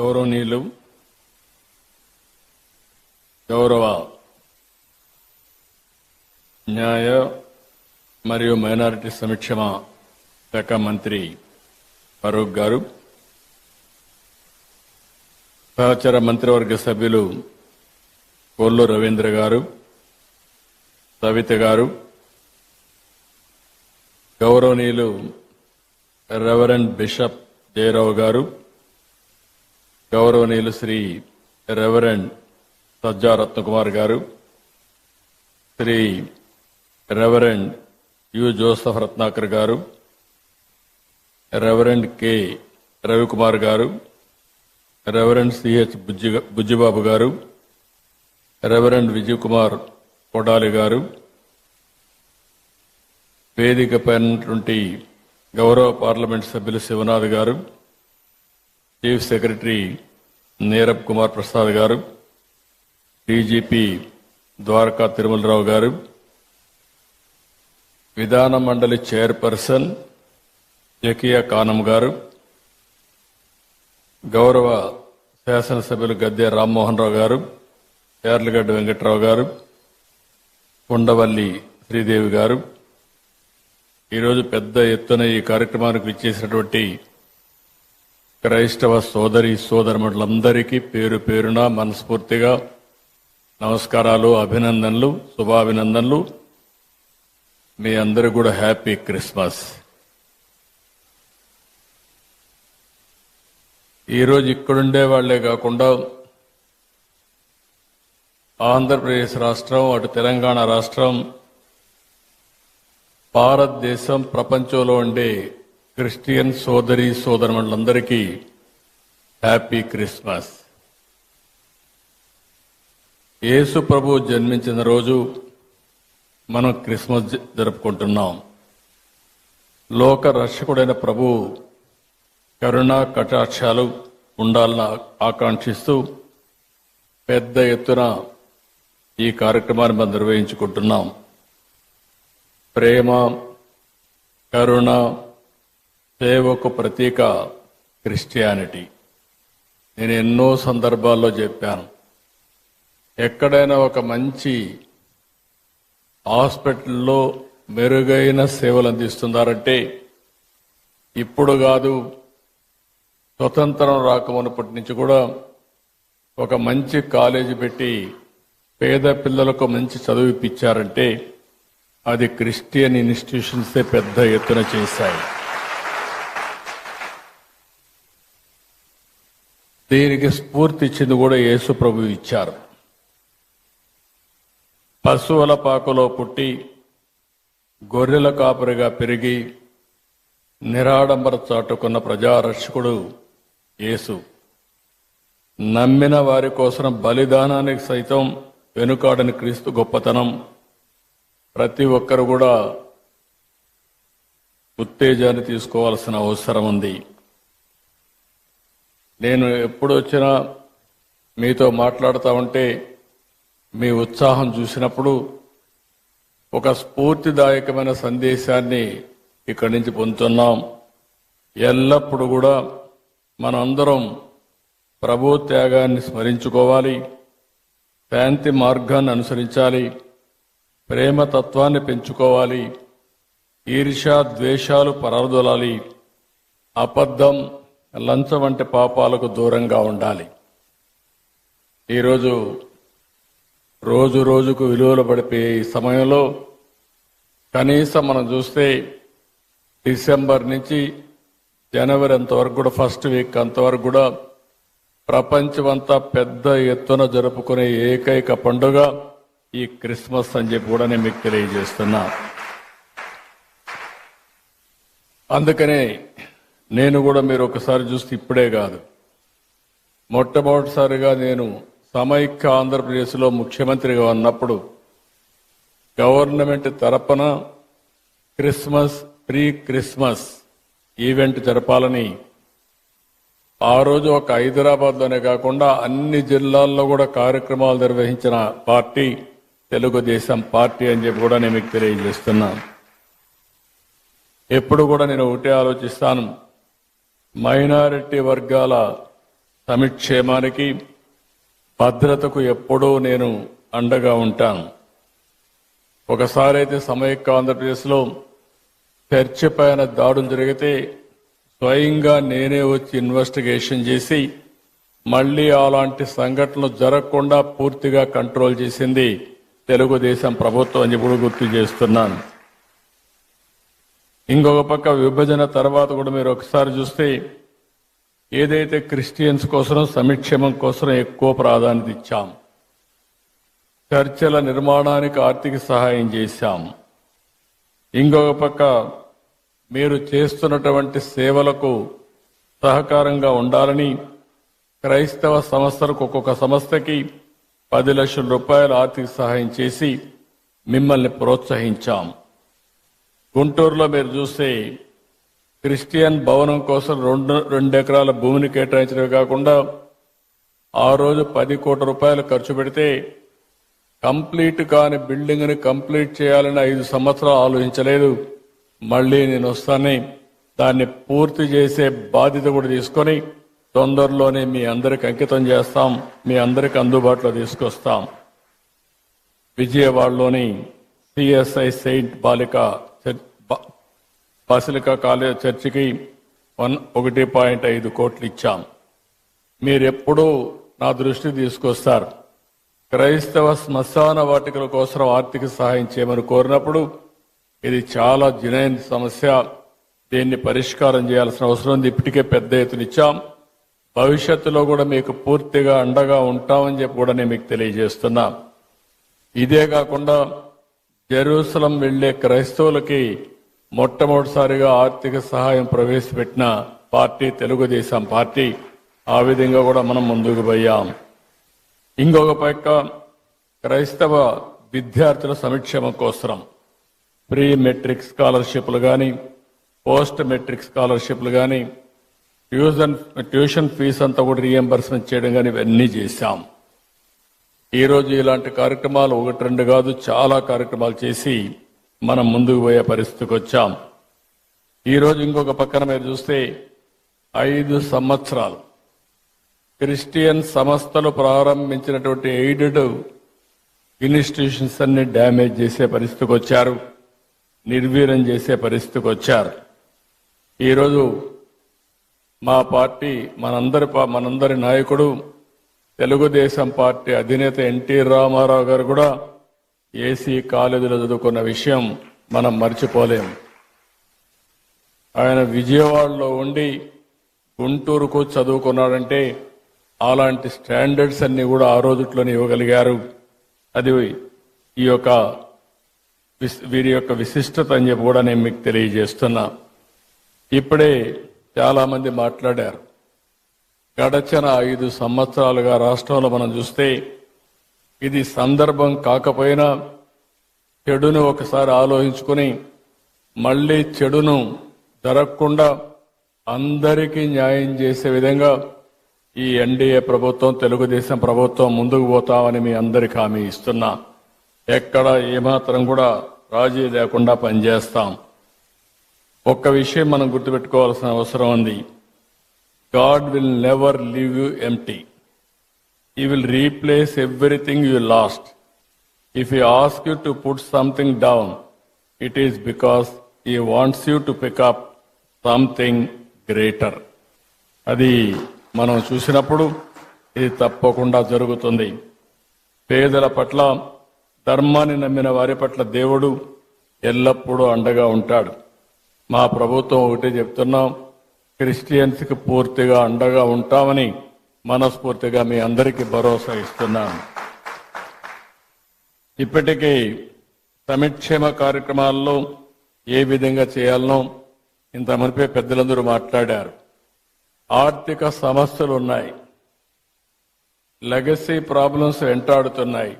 గౌరవనీయులు గౌరవ న్యాయ మరియు మైనారిటీ సంక్షేమ శాఖ మంత్రి ఫరూక్ గారు, సహచర మంత్రివర్గ సభ్యులు కొల్లు రవీంద్ర గారు, సవిత గారు, గౌరవనీయులు రెవరెండ్ బిషప్ జయరావు గారు, గౌరవనీయులు శ్రీ రెవరెండ్ సజ్జా రత్నకుమార్ గారు, Shri Reverend U Joseph Ratnakar గారు, రెవరెండ్ కె రవికుమార్ గారు, రెవరెండ్ సిహెచ్ బుజ్జిబాబు గారు, రెవరెండ్ విజయ్ కుమార్ కొడాలి గారు, వేదికపైనటువంటి గౌరవ పార్లమెంట్ సభ్యులు శివనాథ్ గారు, చీఫ్ సెక్రటరీ నీరబ్ కుమార్ ప్రసాద్ గారు, డీజీపీ ద్వారకా తిరుమలరావు గారు, విధాన మండలి చైర్పర్సన్ జకియా కానం గారు, గౌరవ శాసనసభ్యులు గద్దె రామ్మోహన్ రావు గారు, యార్లగడ్డ వెంకట్రావు గారు, కొండవల్లి శ్రీదేవి గారు, ఈరోజు పెద్ద ఎత్తున ఈ కార్యక్రమానికి విచ్చేసినటువంటి క్రైస్తవ సోదరి సోదరులందరికీ పేరు పేరున మనస్ఫూర్తిగా నమస్కారాలు, అభినందనలు, శుభాభినందనలు. మీ అందరూ కూడా హ్యాపీ క్రిస్మస్. ఈరోజు ఇక్కడుండే వాళ్లే కాకుండా ఆంధ్రప్రదేశ్ రాష్ట్రం, అటు తెలంగాణ రాష్ట్రం, భారతదేశం, ప్రపంచంలో ఉండే క్రిస్టియన్ సోదరి సోదరులందరికీ హ్యాపీ క్రిస్మస్. యేసు ప్రభు జన్మించిన రోజు మనం క్రిస్మస్ జరుపుకుంటున్నాం. లోక రక్షకుడైన ప్రభు కరుణా కటాక్షాలు ఉండాలని ఆకాంక్షిస్తూ పెద్ద ఎత్తున ఈ కార్యక్రమాన్ని మనం నిర్వహించుకుంటున్నాం. ప్రేమ, కరుణ, సేవకు ప్రతీక క్రిస్టియానిటీ. నేను ఎన్నో సందర్భాల్లో చెప్పాను, ఎక్కడైనా ఒక మంచి హాస్పిటల్లో మెరుగైన సేవలు అందిస్తున్నారంటే ఇప్పుడు కాదు, స్వతంత్రం రాకమునప్పటి నుంచి కూడా ఒక మంచి కాలేజీ పెట్టి పేద పిల్లలకు మంచి చదువు ఇప్పించారంటే అది క్రిస్టియన్ ఇన్స్టిట్యూషన్సే పెద్ద ఎత్తున చేశాయి. దీనికి స్ఫూర్తి ఇచ్చింది కూడా యేసు ప్రభు ఇచ్చారు. పశువుల పాకలో పుట్టి గొర్రెల కాపరిగా పెరిగి నిరాడంబర చాటుకున్న ప్రజారక్షకుడు యేసు. నమ్మిన వారి కోసం బలిదానానికి సైతం వెనుకాడని క్రీస్తు గొప్పతనం ప్రతి ఒక్కరు కూడా ఉత్తేజాన్ని తీసుకోవాల్సిన అవసరం ఉంది. నేను ఎప్పుడు వచ్చినా మీతో మాట్లాడుతూ ఉంటే మీ ఉత్సాహం చూసినప్పుడు ఒక స్ఫూర్తిదాయకమైన సందేశాన్ని ఇక్కడి నుంచి పొందుతున్నాం. ఎల్లప్పుడూ కూడా మనందరం ప్రభు త్యాగాన్ని స్మరించుకోవాలి, శాంతి మార్గాన్ని అనుసరించాలి, ప్రేమతత్వాన్ని పెంచుకోవాలి, ఈర్ష్య ద్వేషాలు పరారదొలాలి, అబద్ధం, లంచం వంటి పాపాలకు దూరంగా ఉండాలి. ఈరోజు రోజు రోజుకు విలువలు పడిపోయే ఈ సమయంలో కనీసం మనం చూస్తే డిసెంబర్ నుంచి జనవరి అంతవరకు కూడా, ఫస్ట్ వీక్ అంతవరకు కూడా ప్రపంచమంతా పెద్ద ఎత్తున జరుపుకునే ఏకైక పండుగ ఈ క్రిస్మస్ అని చెప్పి కూడా నేను మీకు తెలియజేస్తున్నా. అందుకనే నేను కూడా మీరు ఒకసారి చూస్తే ఇప్పుడే కాదు, మొట్టమొదటిసారిగా నేను సమైక్య ఆంధ్రప్రదేశ్లో ముఖ్యమంత్రిగా ఉన్నప్పుడు గవర్నమెంట్ తరపున ప్రీ క్రిస్మస్ ఈవెంట్ జరపాలని ఆ రోజు ఒక హైదరాబాద్లోనే కాకుండా అన్ని జిల్లాల్లో కూడా కార్యక్రమాలు నిర్వహించిన పార్టీ తెలుగుదేశం పార్టీ అని చెప్పి కూడా నేను మీకు తెలియజేస్తున్నాను. ఎప్పుడు కూడా నేను ఒకటే ఆలోచిస్తాను, మైనారిటీ వర్గాల సమిక్షేమానికి భద్రతకు ఎప్పుడూ నేను అండగా ఉంటాను. ఒకసారి అయితే సమైక్య ఆంధ్రప్రదేశ్లో చర్చి పైన దాడులు జరిగితే స్వయంగా నేనే వచ్చి ఇన్వెస్టిగేషన్ చేసి మళ్లీ అలాంటి సంఘటనలు జరగకుండా పూర్తిగా కంట్రోల్ చేసింది తెలుగుదేశం ప్రభుత్వం అని ఇప్పుడు గుర్తు చేస్తున్నాను. ఇంకొక పక్క విభజన తర్వాత కూడా మీరు ఒకసారి చూస్తే ఏదైతే క్రిస్టియన్స్ కోసం సంక్షేమం కోసం ఎక్కువ ప్రాధాన్యత ఇచ్చాం, చర్చల నిర్మాణానికి ఆర్థిక సహాయం చేశాం. ఇంకొక పక్క మీరు చేస్తున్నటువంటి సేవలకు సహకారంగా ఉండాలని క్రైస్తవ సంస్థలకు ఒక్కొక్క సంస్థకి 10 లక్షల రూపాయల ఆర్థిక సహాయం చేసి మిమ్మల్ని ప్రోత్సహించాం. గుంటూరులో మీరు చూస్తే క్రిస్టియన్ భవనం కోసం 2 ఎకరాల భూమిని కేటాయించడమే కాకుండా ఆ రోజు 10 కోట్ల రూపాయలు ఖర్చు పెడితే కంప్లీట్ కాని బిల్డింగ్ ని కంప్లీట్ చేయాలని 5 సంవత్సరాలు ఆలోచించలేదు. మళ్లీ నేను వస్తానే దాన్ని పూర్తి చేసే బాధ్యత కూడా తీసుకొని తొందరలోనే మీ అందరికి అంకితం చేస్తాం, మీ అందరికి అందుబాటులో తీసుకొస్తాం. విజయవాడలోని సిఎస్ఐ సెయింట్ బాసిలికా కాలేజ్ చర్చికి 1.5 కోట్లు ఇచ్చాం. మీరెప్పుడూ నా దృష్టి తీసుకొస్తారు. క్రైస్తవ శ్మశాన వాటికల కోసం ఆర్థిక సహాయం చేయమని కోరినప్పుడు ఇది చాలా జనైన సమస్య, దీన్ని పరిష్కారం చేయాల్సిన అవసరం ఉంది. ఇప్పటికే పెద్ద ఎత్తున ఇచ్చాం. భవిష్యత్తులో కూడా మీకు పూర్తిగా అండగా ఉంటామని చెప్పి కూడా నేను మీకు తెలియజేస్తున్నా. ఇదే కాకుండా జెరూసలం వెళ్లే క్రైస్తవులకి మొట్టమొదటిసారిగా ఆర్థిక సహాయం ప్రవేశపెట్టిన పార్టీ తెలుగుదేశం పార్టీ. ఆ విధంగా కూడా మనం ముందుకు పోయాం. ఇంకొక పక్క క్రైస్తవ విద్యార్థుల సంక్షేమం కోసం ప్రీ మెట్రిక్ స్కాలర్షిప్లు కానీ, పోస్ట్ మెట్రిక్ స్కాలర్షిప్లు కానీ, ట్యూషన్ ఫీజు అంతా కూడా రీఎంబర్స్మెంట్ చేయడం కానీ ఇవన్నీ చేశాం. ఈరోజు ఇలాంటి కార్యక్రమాలు 1-2 కాదు, చాలా కార్యక్రమాలు చేసి మనం ముందుకు పోయే పరిస్థితికి వచ్చాం. ఈరోజు ఇంకొక పక్కన మీరు చూస్తే 5 సంవత్సరాలు క్రిస్టియన్ సంస్థలు ప్రారంభించినటువంటి ఎయిడెడ్ ఇన్స్టిట్యూషన్స్ అన్ని డ్యామేజ్ చేసే పరిస్థితికి వచ్చారు, నిర్వీర్యం చేసే పరిస్థితికి వచ్చారు. ఈరోజు మా పార్టీ మనందరి నాయకుడు తెలుగుదేశం పార్టీ అధినేత ఎన్టీ రామారావు గారు కూడా ఏసీ కాలేజీలో చదువుకున్న విషయం మనం మర్చిపోలేం. ఆయన విజయవాడలో ఉండి గుంటూరుకు చదువుకున్నాడంటే అలాంటి స్టాండర్డ్స్ అన్ని కూడా ఆ రోజుట్లోనే ఇవ్వగలిగారు. అది వీరి యొక్క విశిష్టత అని చెప్పి కూడా నేను మీకు తెలియజేస్తున్నా. ఇప్పుడే చాలా మంది మాట్లాడారు. గడచిన 5 సంవత్సరాలుగా రాష్ట్రంలో మనం చూస్తే ఇది సందర్భం కాకపోయినా చెడును ఒకసారి ఆలోచించుకుని మళ్లీ చెడును జరగకుండా అందరికీ న్యాయం చేసే విధంగా ఈ ఎన్డీఏ ప్రభుత్వం, తెలుగుదేశం ప్రభుత్వం ముందుకు పోతామని మీ అందరికీ హామీ ఇస్తున్నా. ఎక్కడ ఏమాత్రం కూడా రాజీ లేకుండా పనిచేస్తాం. ఒక్క విషయం మనం గుర్తుపెట్టుకోవాల్సిన అవసరం ఉంది. God will never leave you empty. He will replace everything you lost. If He asks you to put something down, it is because He wants you to pick up something greater. అది మనం చూసినప్పుడు ఇది తప్పకుండా జరుగుతుంది. పేదల పట్ల, ధర్మాన్ని నమ్మిన వారి పట్ల దేవుడు ఎల్లప్పుడూ అండగా ఉంటాడు. మా ప్రభుత్వం ఒకటే చెప్తున్నాం, క్రిస్టియన్స్ కి పూర్తిగా అండగా ఉంటామని మనస్ఫూర్తిగా మీ అందరికీ భరోసా ఇస్తున్నాను. ఇప్పటికీ సంక్షేమ కార్యక్రమాల్లో ఏ విధంగా చేయాలనో ఇంత మునిపే పెద్దలందరూ మాట్లాడారు. ఆర్థిక సమస్యలు ఉన్నాయి, లెగసీ ప్రాబ్లమ్స్ వెంటాడుతున్నాయి.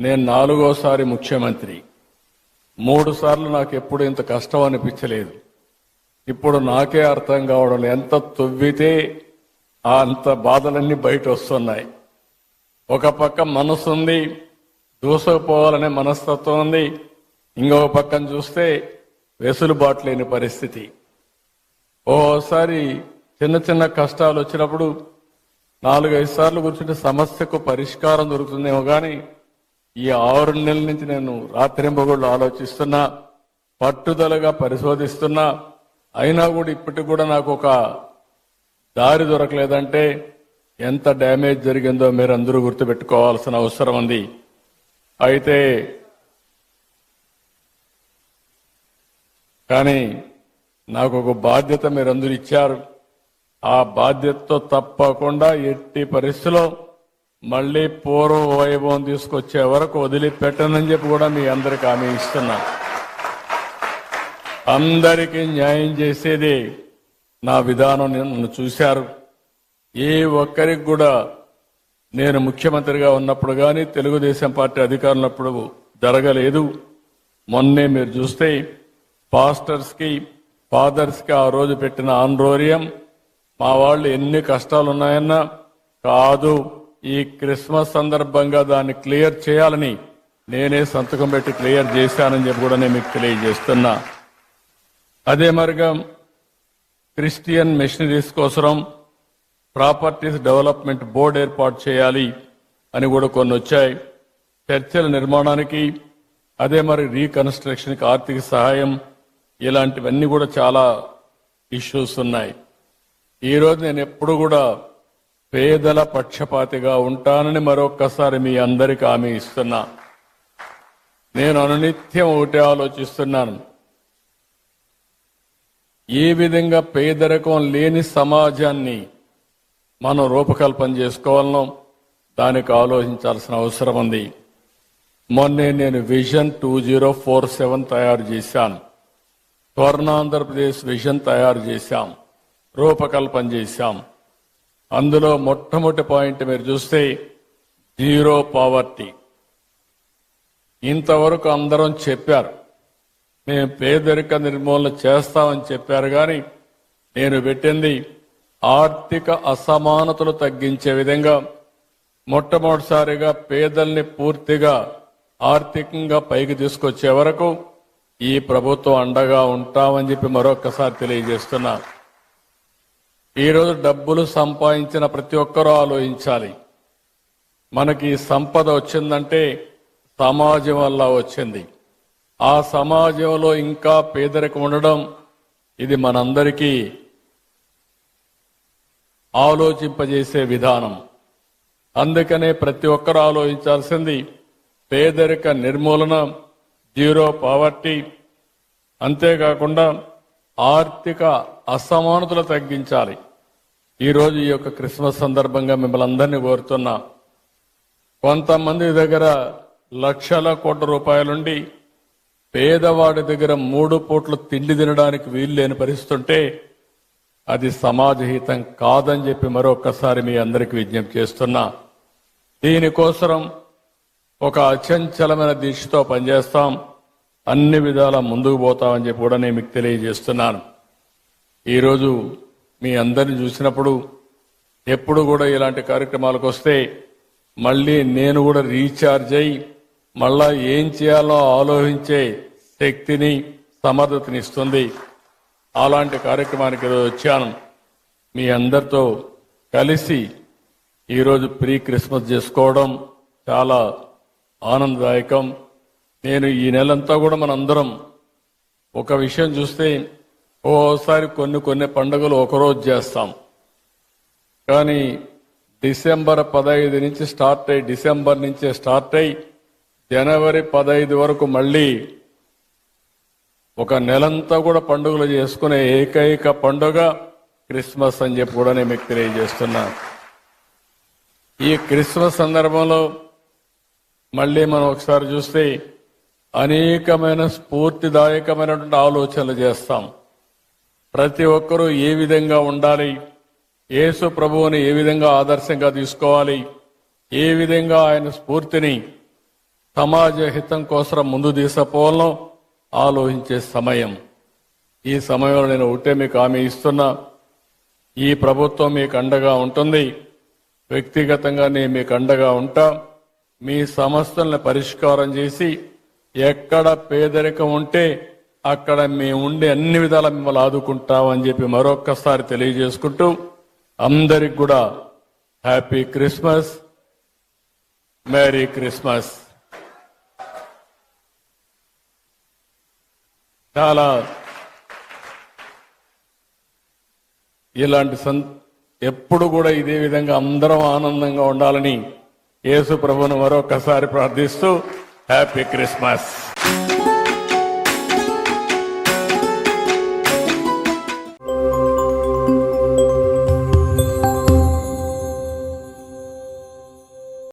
నేను 4వసారి ముఖ్యమంత్రి. 3 సార్లు నాకు ఎప్పుడు ఇంత కష్టం అనిపించలేదు. ఇప్పుడు నాకే అర్థం కావడం, ఎంత తొవ్వితే అంత బాధలన్నీ బయట వస్తున్నాయి. ఒక పక్క మనసు ఉంది, దూసుకుపోవాలనే మనస్తత్వం ఉంది. ఇంకొక పక్కన చూస్తే వెసులుబాటు లేని పరిస్థితి. ఓసారి చిన్న చిన్న కష్టాలు వచ్చినప్పుడు 4-5 సార్లు కూర్చుంటే సమస్యకు పరిష్కారం దొరుకుతుందేమో కానీ ఈ 6 నెలల నుంచి నేను రాత్రింబగళ్ళు ఆలోచిస్తున్నా, పట్టుదలగా పరిశోధిస్తున్నా, అయినా కూడా ఇప్పటికి కూడా నాకు ఒక దారి దొరకలేదంటే ఎంత డ్యామేజ్ జరిగిందో మీరు అందరూ గుర్తుపెట్టుకోవాల్సిన అవసరం ఉంది. అయితే కానీ నాకు ఒక బాధ్యత మీరందరూ ఇచ్చారు. ఆ బాధ్యతతో తప్పకుండా ఎట్టి పరిస్థితిలో మళ్లీ పూర్వ వైభవం తీసుకొచ్చే వరకు వదిలిపెట్టనని చెప్పి కూడా మీ అందరికి హామీ ఇస్తున్నా. అందరికీ న్యాయం చేసేది నా విధానం. నన్ను చూశారు. ఏ ఒక్కరికి కూడా నేను ముఖ్యమంత్రిగా ఉన్నప్పుడు కానీ తెలుగుదేశం పార్టీ అధికారులప్పుడు జరగలేదు. మొన్నే మీరు చూస్తే పాస్టర్స్ కి ఫాదర్స్ కి ఆ రోజు పెట్టిన ఆందోళన మా వాళ్ళు ఎన్ని కష్టాలు ఉన్నాయన్నా కాదు, ఈ క్రిస్మస్ సందర్భంగా దాన్ని క్లియర్ చేయాలని నేనే సంతకం పెట్టి క్లియర్ చేశానని చెప్పి కూడా నేను మీకు తెలియజేస్తున్నా. అదే మరిగా క్రిస్టియన్ మిషనరీస్ కోసం ప్రాపర్టీస్ డెవలప్మెంట్ బోర్డు ఏర్పాటు చేయాలి అని కూడా కొన్ని వచ్చాయి. చర్చల నిర్మాణానికి, అదే మరి రీకన్స్ట్రక్షన్కి ఆర్థిక సహాయం, ఇలాంటివన్నీ కూడా చాలా ఇష్యూస్ ఉన్నాయి. ఈరోజు నేను ఎప్పుడు కూడా పేదల పక్షపాతిగా ఉంటానని మరొక్కసారి మీ అందరికీ హామీ ఇస్తున్నా. నేను అనునిత్యం ఒకటే ఆలోచిస్తున్నాను, ఏ విధంగా పేదరికం లేని సమాజాన్ని మనం రూపకల్పన చేసుకోవాలనో దానికి ఆలోచించాల్సిన అవసరం ఉంది. మొన్నే నేను విజన్ 2047 తయారు చేశాను. స్వర్ణాంధ్రప్రదేశ్ విజన్ తయారు చేశాం, రూపకల్పన చేశాం. అందులో మొట్టమొదటి పాయింట్ మీరు చూస్తే జీరో పావర్టీ. ఇంతవరకు అందరం చెప్పారు మేము పేదరిక నిర్మూలన చేస్తామని చెప్పారు, కానీ నేను పెట్టింది ఆర్థిక అసమానతలు తగ్గించే విధంగా మొట్టమొదటిసారిగా పేదల్ని పూర్తిగా ఆర్థికంగా పైకి తీసుకొచ్చే వరకు ఈ ప్రభుత్వం అండగా ఉంటామని చెప్పి మరొకసారి తెలియజేస్తున్నా. ఈరోజు డబ్బులు సంపాదించిన ప్రతి ఒక్కరూ ఆలోచించాలి, మనకి సంపద వచ్చిందంటే సమాజం వల్ల వచ్చింది. ఆ సమాజంలో ఇంకా పేదరికం ఉండడం ఇది మనందరికీ ఆలోచింపజేసే విధానం. అందుకనే ప్రతి ఒక్కరూ ఆలోచించాల్సింది పేదరిక నిర్మూలన, జీరో పావర్టీ, అంతేకాకుండా ఆర్థిక అసమానతలు తగ్గించాలి. ఈరోజు ఈ యొక్క క్రిస్మస్ సందర్భంగా మిమ్మల్ని అందరినీ కోరుతున్నా, కొంతమంది దగ్గర లక్షల కోట్ల రూపాయలుండి పేదవాడి దగ్గర 3 పూట్ల తిండి తినడానికి వీలు లేని పరిస్థితుంటే అది సమాజహితం కాదని చెప్పి మరొకసారి మీ అందరికీ విజ్ఞప్తి చేస్తున్నా. దీనికోసం ఒక అచంచలమైన దీక్షతో పనిచేస్తాం, అన్ని విధాల ముందుకు పోతామని చెప్పి కూడా నేను మీకు తెలియజేస్తున్నాను. ఈరోజు మీ అందరిని చూసినప్పుడు ఎప్పుడు కూడా ఇలాంటి కార్యక్రమాలకు వస్తే మళ్ళీ నేను కూడా రీఛార్జ్ అయ్యి మళ్ళా ఏం చేయాలో ఆలోచించే శక్తిని, సమర్థతని ఇస్తుంది. అలాంటి కార్యక్రమానికి ఈరోజు వచ్చాను. మీ అందరితో కలిసి ఈరోజు ప్రీ క్రిస్మస్ చేసుకోవడం చాలా ఆనందదాయకం. నేను ఈ నెలంతా కూడా మనందరం ఒక విషయం చూస్తే ఓసారి కొన్ని పండుగలు ఒకరోజు చేస్తాం, కానీ డిసెంబర్ 15 నుంచి స్టార్ట్ అయ్యి, డిసెంబర్ నుంచే స్టార్ట్ అయ్యి జనవరి 15 వరకు మళ్ళీ ఒక నెలంతా కూడా పండుగలు చేసుకునే ఏకైక పండుగ క్రిస్మస్ అని చెప్పి కూడా నేను మీకు తెలియజేస్తున్నా. ఈ క్రిస్మస్ సందర్భంలో మళ్ళీ మనం ఒకసారి చూస్తే అనేకమైన స్ఫూర్తిదాయకమైనటువంటి ఆలోచనలు చేస్తాం. ప్రతి ఒక్కరూ ఏ విధంగా ఉండాలి, యేసు ప్రభువుని ఏ విధంగా ఆదర్శంగా తీసుకోవాలి, ఏ విధంగా ఆయన స్ఫూర్తిని సమాజ హితం కోసం ముందు తీసుకుపోవాలో ఆలోచించే సమయం. ఈ సమయంలో నేను ఒకటే మీకు హామీ ఇస్తున్నా, ఈ ప్రభుత్వం మీకు అండగా ఉంటుంది. వ్యక్తిగతంగా నేను మీకు అండగా ఉంటా. మీ సమస్యలను పరిష్కారం చేసి ఎక్కడ పేదరికం ఉంటే అక్కడ మేము ఉండి అన్ని విధాలా మిమ్మల్ని ఆదుకుంటామని చెప్పి మరొక్కసారి తెలియజేసుకుంటూ అందరికి కూడా హ్యాపీ క్రిస్మస్, మేరీ క్రిస్మస్. చాలా ఇలాంటి ఎప్పుడు కూడా ఇదే విధంగా అందరం ఆనందంగా ఉండాలని యేసు ప్రభువును మరొకసారి ప్రార్థిస్తూ హ్యాపీ క్రిస్మస్.